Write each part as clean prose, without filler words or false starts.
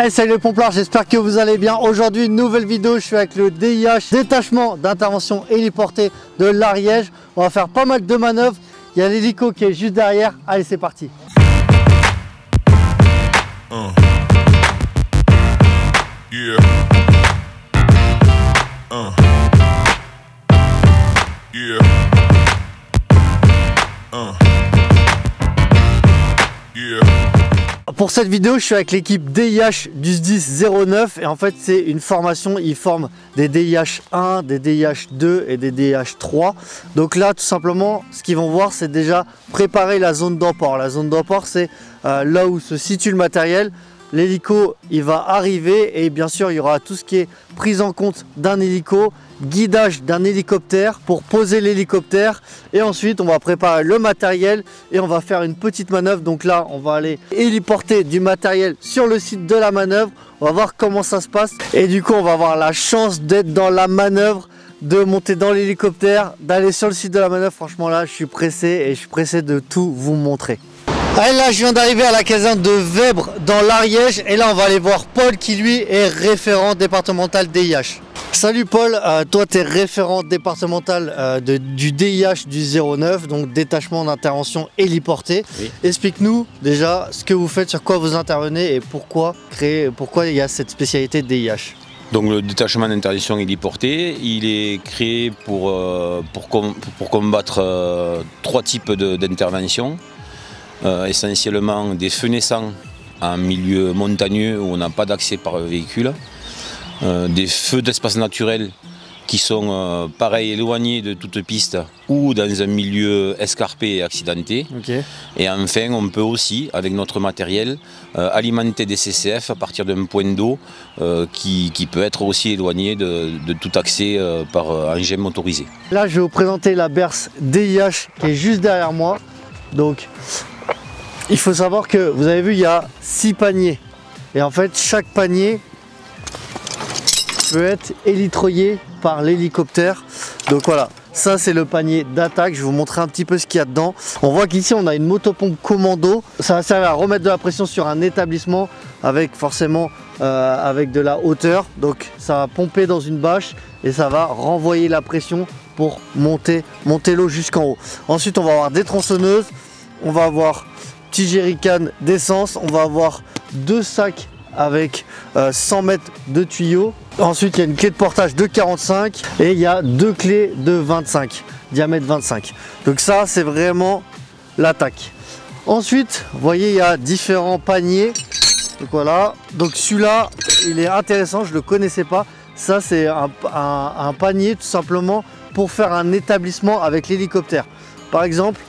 Hey, salut les pomplards, j'espère que vous allez bien. Aujourd'hui, une nouvelle vidéo, je suis avec le DIH, détachement d'intervention héliportée de l'Ariège. On va faire pas mal de manœuvres. Il y a l'hélico qui est juste derrière. Allez, c'est parti. Pour cette vidéo, je suis avec l'équipe DIH du SDIS 09 et en fait c'est une formation, ils forment des DIH 1, des DIH 2 et des DIH 3. Donc là tout simplement ce qu'ils vont voir c'est déjà préparer la zone d'emport. La zone d'emport c'est là où se situe le matériel. L'hélico il va arriver et bien sûr il y aura tout ce qui est prise en compte d'un hélico, guidage d'un hélicoptère pour poser l'hélicoptère et ensuite on va préparer le matériel et on va faire une petite manœuvre. Donc là on va aller héliporter du matériel sur le site de la manœuvre, on va voir comment ça se passe et du coup on va avoir la chance d'être dans la manœuvre, de monter dans l'hélicoptère, d'aller sur le site de la manœuvre. Franchement là je suis pressé et je suis pressé de tout vous montrer. Allez, là je viens d'arriver à la caserne de Vèbre dans l'Ariège et là on va aller voir Paul qui lui est référent départemental DIH. Salut Paul, toi tu es référent départemental du DIH du 09, donc détachement d'intervention héliportée. Oui. Explique-nous déjà ce que vous faites, sur quoi vous intervenez et pourquoi il y a cette spécialité de DIH. Donc le détachement d'interdiction héliportée, il est créé pour combattre trois types d'interventions. Essentiellement des feux naissants en milieu montagneux où on n'a pas d'accès par véhicule, des feux d'espace naturel qui sont pareil éloignés de toute piste ou dans un milieu escarpé et accidenté. Okay. Et enfin on peut aussi avec notre matériel alimenter des CCF à partir d'un point d'eau qui peut être aussi éloigné de tout accès par engin motorisé. Là je vais vous présenter la berce DIH qui est juste derrière moi. Donc il faut savoir que, vous avez vu, il y a 6 paniers. Et en fait, chaque panier peut être élitroyé par l'hélicoptère. Donc voilà, ça c'est le panier d'attaque. Je vais vous montrer un petit peu ce qu'il y a dedans. On voit qu'ici, on a une motopompe commando. Ça va servir à remettre de la pression sur un établissement avec forcément avec de la hauteur. Donc ça va pomper dans une bâche et ça va renvoyer la pression pour monter l'eau jusqu'en haut. Ensuite, on va avoir des tronçonneuses. On va avoir petit jerrycan d'essence, on va avoir 2 sacs avec 100 mètres de tuyaux. Ensuite il y a une clé de portage de 45 et il y a 2 clés de 25, diamètre 25. Donc ça c'est vraiment l'attaque. Ensuite vous voyez il y a différents paniers. Donc voilà, donc celui-là il est intéressant, je ne le connaissais pas. Ça c'est un panier tout simplement pour faire un établissement avec l'hélicoptère. Par exemple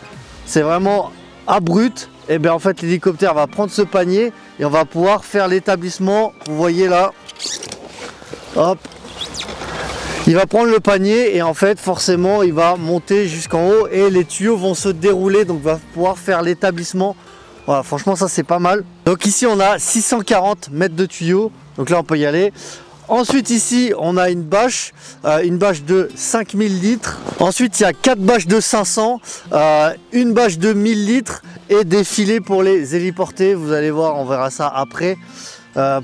c'est vraiment à brut. Et bien en fait l'hélicoptère va prendre ce panier et on va pouvoir faire l'établissement. Vous voyez là, hop, il va prendre le panier et en fait forcément il va monter jusqu'en haut et les tuyaux vont se dérouler, donc va pouvoir faire l'établissement. Voilà, franchement ça c'est pas mal. Donc ici on a 640 mètres de tuyaux, donc là on peut y aller. Ensuite ici on a une bâche de 5000 litres. Ensuite il y a 4 bâches de 500, une bâche de 1000 litres et des filets pour les héliporter. Vous allez voir, on verra ça après.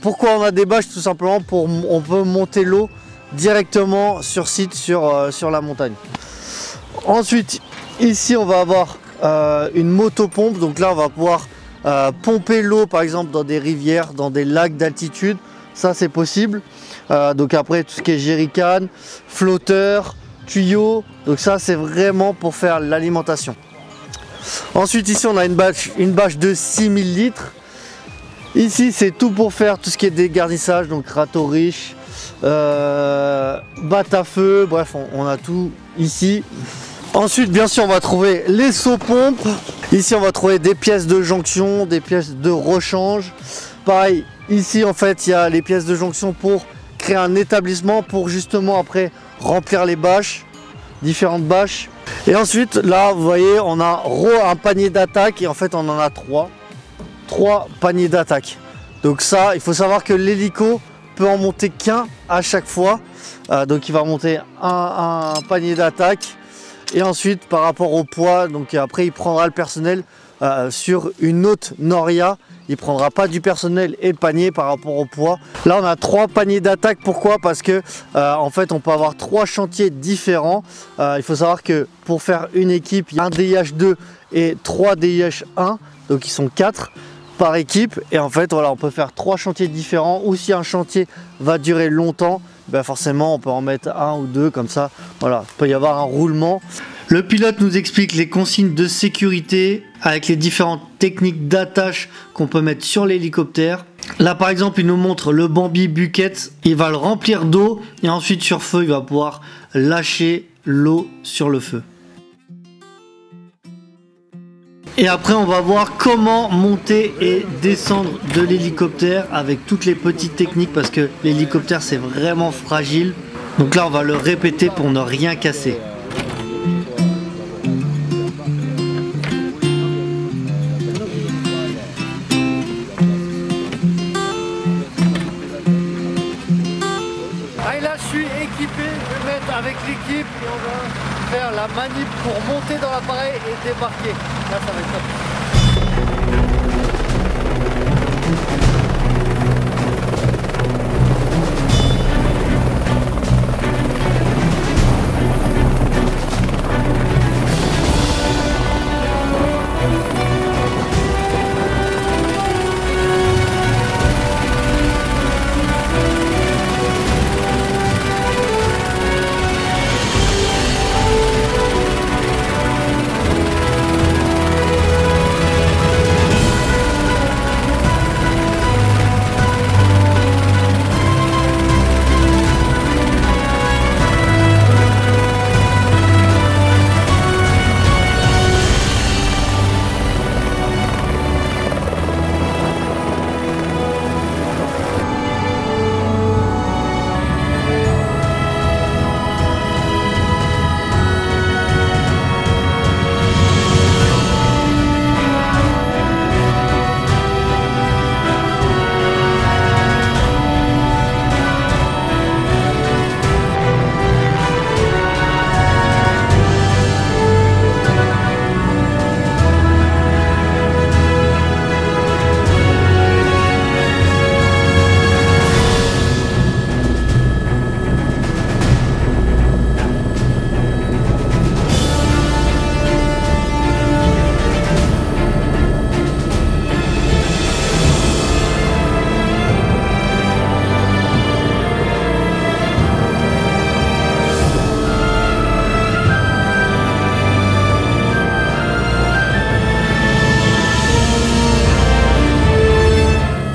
Pourquoi on a des bâches? Tout simplement on peut monter l'eau directement sur site sur la montagne. Ensuite ici on va avoir une motopompe. Donc là on va pouvoir pomper l'eau par exemple dans des rivières, dans des lacs d'altitude. Ça c'est possible. Donc après tout ce qui est jerrycan, flotteur, tuyau, donc ça c'est vraiment pour faire l'alimentation. Ensuite ici on a une bâche de 6000 litres. Ici c'est tout pour faire tout ce qui est dégarnissage, donc râteau riche, batte à feu, bref on a tout ici. Ensuite bien sûr on va trouver les seaux-pompes. Ici on va trouver des pièces de jonction, des pièces de rechange. Pareil, ici en fait il y a les pièces de jonction pour créer un établissement pour justement après remplir les bâches, différentes bâches. Et ensuite là vous voyez on a un panier d'attaque et en fait on en a 3 paniers d'attaque. Donc ça il faut savoir que l'hélico peut en monter qu'un à chaque fois. Donc il va monter un panier d'attaque Et ensuite, par rapport au poids, donc après il prendra le personnel sur une autre noria. Il ne prendra pas du personnel et le panier par rapport au poids. Là, on a 3 paniers d'attaque. Pourquoi? Parce que en fait, on peut avoir 3 chantiers différents. Il faut savoir que pour faire une équipe, il y a un DIH2 et 3 DIH1. Donc, ils sont 4 par équipe. Et en fait, voilà, on peut faire 3 chantiers différents. Ou si un chantier va durer longtemps, ben forcément, on peut en mettre 1 ou 2 comme ça. Voilà, il peut y avoir un roulement. Le pilote nous explique les consignes de sécurité avec les différentes techniques d'attache qu'on peut mettre sur l'hélicoptère. Là par exemple il nous montre le Bambi Bucket, il va le remplir d'eau et ensuite sur feu il va pouvoir lâcher l'eau sur le feu. Et après on va voir comment monter et descendre de l'hélicoptère avec toutes les petites techniques parce que l'hélicoptère c'est vraiment fragile. Donc là on va le répéter pour ne rien casser. Je suis équipé, je vais mettre avec l'équipe et on va faire la manip pour monter dans l'appareil et débarquer. Là ça va être top.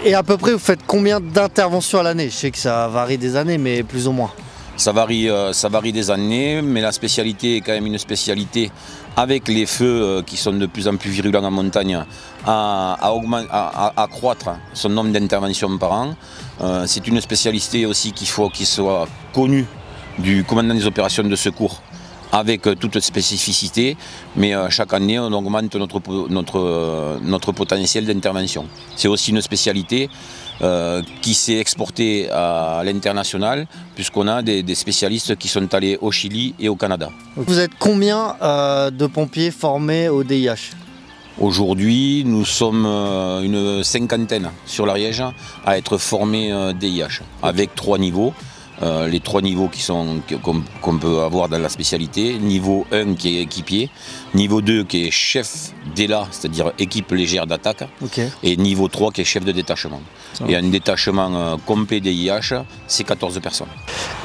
Et à peu près, vous faites combien d'interventions à l'année? Je sais que ça varie des années, mais plus ou moins. Ça varie des années, mais la spécialité est quand même une spécialité avec les feux qui sont de plus en plus virulents en montagne à croître son nombre d'interventions par an. C'est une spécialité aussi qu'il faut qu'il soit connu du commandant des opérations de secours avec toute spécificité, mais chaque année on augmente notre potentiel d'intervention. C'est aussi une spécialité qui s'est exportée à l'international, puisqu'on a des spécialistes qui sont allés au Chili et au Canada. Vous êtes combien de pompiers formés au DIH? Aujourd'hui, nous sommes une cinquantaine sur l'Ariège à être formés DIH, avec 3 niveaux. Les 3 niveaux qu'on peut avoir dans la spécialité. Niveau 1 qui est équipier, niveau 2 qui est chef d'ELA, c'est-à-dire équipe légère d'attaque, et niveau 3 qui est chef de détachement. Et un détachement complet DIH, c'est 14 personnes.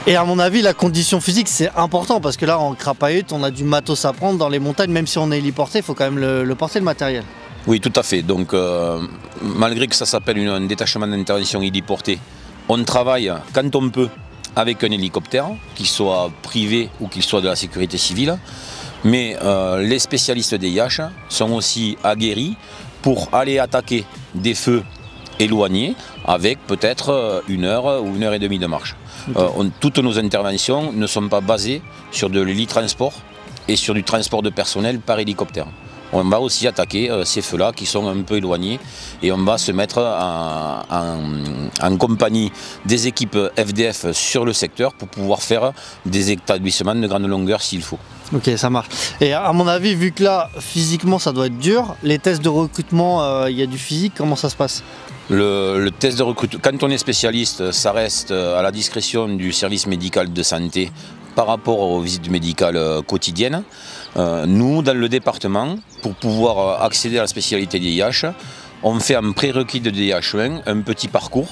Et à mon avis, la condition physique, c'est important, parce que là, en crapahute, on a du matos à prendre dans les montagnes, même si on est héliporté, il faut quand même le porter, le matériel. Oui, tout à fait. Donc, malgré que ça s'appelle un détachement d'intervention héliporté, on travaille quand on peut avec un hélicoptère, qu'il soit privé ou qu'il soit de la sécurité civile. Mais les spécialistes DIH sont aussi aguerris pour aller attaquer des feux éloignés avec peut-être 1 heure ou 1 heure et demie de marche. Toutes nos interventions ne sont pas basées sur de l'hélitransport et sur du transport de personnel par hélicoptère. On va aussi attaquer ces feux-là qui sont un peu éloignés et on va se mettre en compagnie des équipes FDF sur le secteur pour pouvoir faire des établissements de grande longueur s'il faut. Ok, ça marche. Et à mon avis, vu que là, physiquement, ça doit être dur, les tests de recrutement, il y a du physique, comment ça se passe? Le test de recrutement, quand on est spécialiste, ça reste à la discrétion du service médical de santé par rapport aux visites médicales quotidiennes. Nous, dans le département, pour pouvoir accéder à la spécialité DIH, on fait un prérequis de DIH1, un petit parcours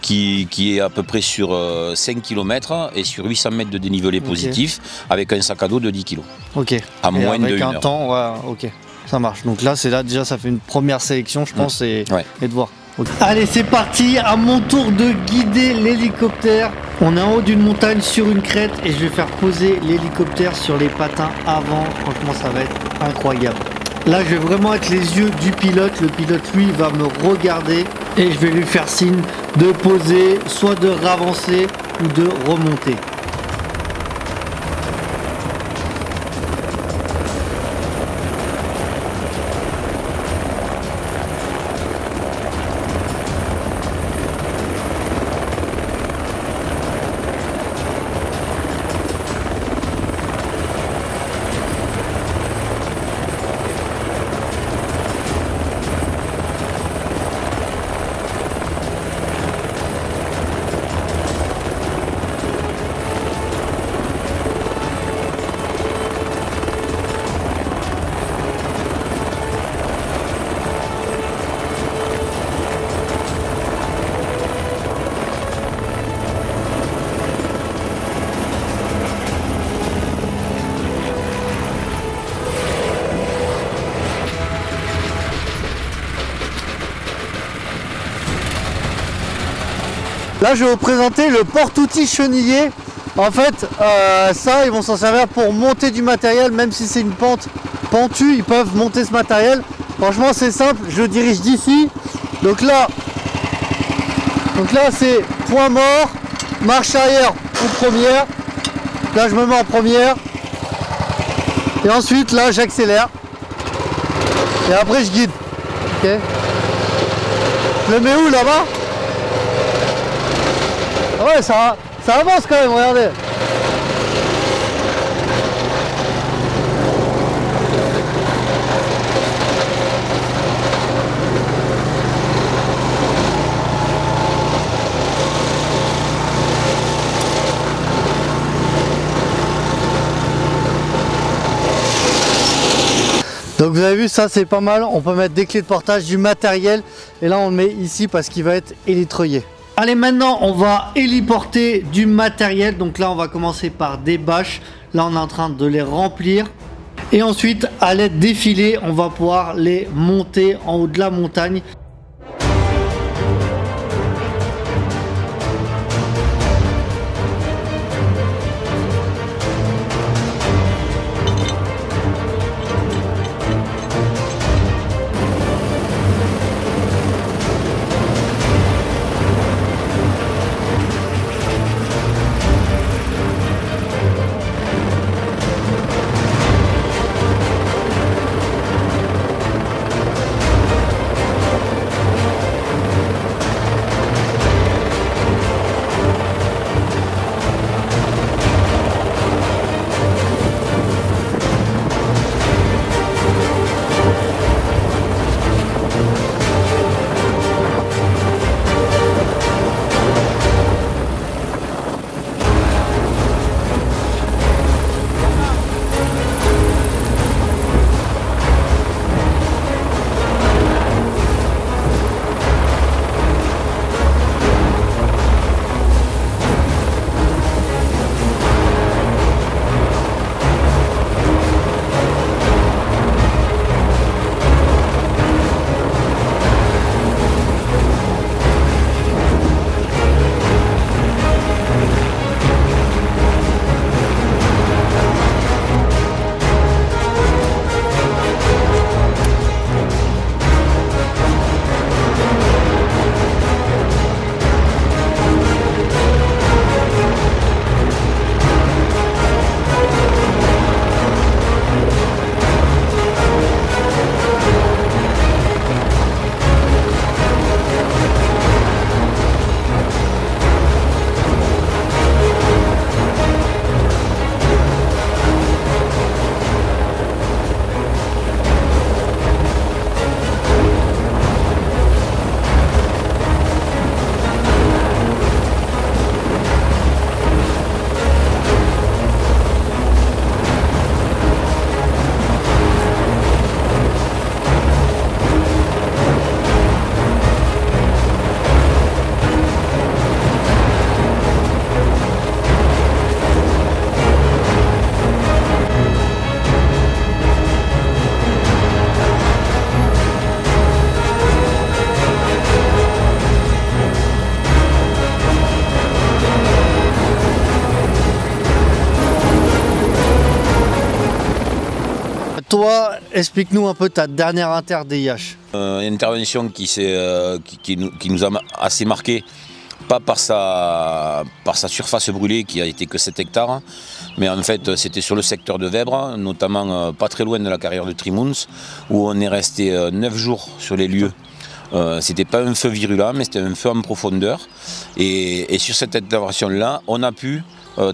qui est à peu près sur 5 km et sur 800 mètres de dénivelé positif, avec un sac à dos de 10 kg. Ok. À moins de 1 heure. Temps, ouais, ok. Ça marche. Donc là, déjà, ça fait une première sélection, je pense, et de voir. Okay. Allez, c'est parti, à mon tour de guider l'hélicoptère. On est en haut d'une montagne sur une crête et je vais faire poser l'hélicoptère sur les patins avant. Franchement, ça va être incroyable. Là, je vais vraiment être les yeux du pilote. Le pilote, lui, va me regarder et je vais lui faire signe de poser, soit de ravancer ou de remonter. Là, je vais vous présenter le porte-outils chenillé. En fait, ça, ils vont s'en servir pour monter du matériel, même si c'est une pente pentue, ils peuvent monter ce matériel. Franchement, c'est simple, je dirige d'ici. Donc là, c'est point mort, marche arrière ou première. Là, je me mets en première. Et ensuite, là, j'accélère. Et après, je guide. Ok. Je le mets où, là-bas? Ouais, ça avance quand même, regardez. Donc vous avez vu, ça c'est pas mal, on peut mettre des clés de portage, du matériel, et là on le met ici parce qu'il va être élytreuillé. Allez, maintenant on va héliporter du matériel. Donc là on va commencer par des bâches. Là on est en train de les remplir. Et ensuite à l'aide des filets, on va pouvoir les monter en haut de la montagne. toi, explique-nous un peu ta dernière inter DIH. Une intervention qui nous a assez marqué, pas par sa surface brûlée qui a été que 7 hectares, mais en fait c'était sur le secteur de Vèbres, notamment pas très loin de la carrière de Trimouns, où on est resté 9 jours sur les lieux. C'était pas un feu virulent, mais c'était un feu en profondeur. Et sur cette intervention-là, on a pu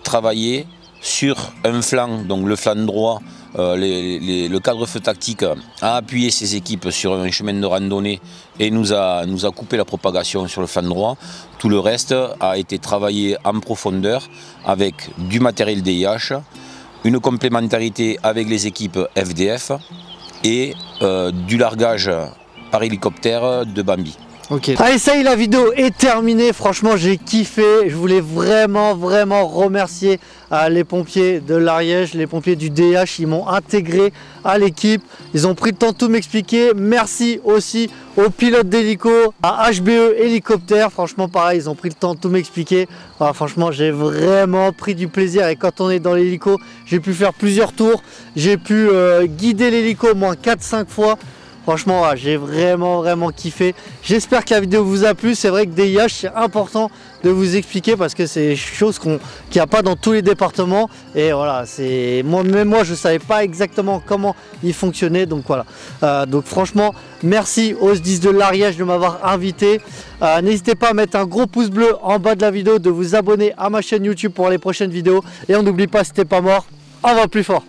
travailler sur un flanc, donc le flanc droit. Le cadre-feu tactique a appuyé ses équipes sur un chemin de randonnée et nous a coupé la propagation sur le flanc droit. Tout le reste a été travaillé en profondeur avec du matériel DIH, une complémentarité avec les équipes FDF et du largage par hélicoptère de Bambi. Ok. Allez, ça y est, la vidéo est terminée. Franchement, j'ai kiffé. Je voulais vraiment remercier les pompiers de l'Ariège, les pompiers du DIH. Ils m'ont intégré à l'équipe. Ils ont pris le temps de tout m'expliquer. Merci aussi aux pilotes d'hélico, à HBE Hélicoptère. Franchement, pareil, ils ont pris le temps de tout m'expliquer. Voilà, franchement, j'ai vraiment pris du plaisir. Et quand on est dans l'hélico, j'ai pu faire plusieurs tours. J'ai pu guider l'hélico au moins 4-5 fois. Franchement, ouais, j'ai vraiment kiffé. J'espère que la vidéo vous a plu. C'est vrai que DIH, c'est important de vous expliquer parce que c'est des choses qu'il n'y a pas dans tous les départements. Et voilà, même moi, je ne savais pas exactement comment il fonctionnait. Donc voilà. Donc franchement, merci aux SDIS de l'Ariège de m'avoir invité. N'hésitez pas à mettre un gros pouce bleu en bas de la vidéo, de vous abonner à ma chaîne YouTube pour les prochaines vidéos. Et on n'oublie pas, si t'es pas mort, on va plus fort.